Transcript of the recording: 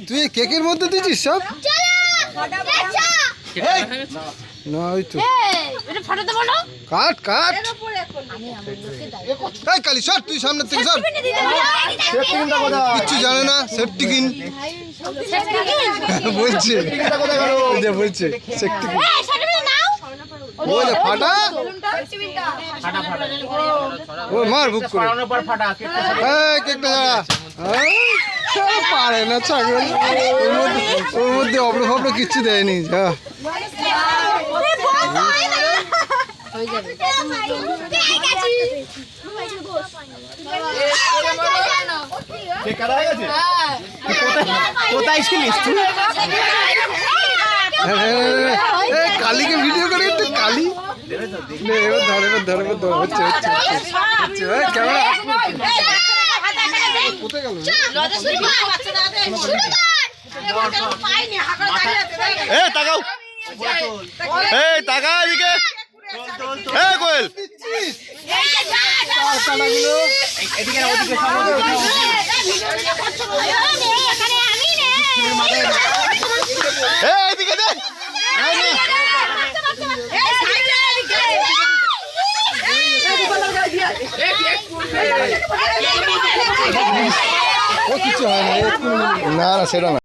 তুই কেকের মধ্যে দিচ্ছিস সব না ওই তো কাট কাট কালি সর তুই সামনে থেকে সর কিচ্ছু জানে না সেফটি কিন বলছে বলছে সেফটি কিন বলে ফাটা ও মার বুক করে কেকটা পারে না ছাগল ওর মধ্যে অব্র ফব্র কিচ্ছু দেয়নি কোথায় ছিলিস তুই? কালীকে ভিডিও করে একটু কালী এবার ধরে হচ্ছে ক্যামেরা কোথায় গেল তাকাও তাকা এদিকে কোয়েল এদিকে দে কিছু হয় না না সেটা না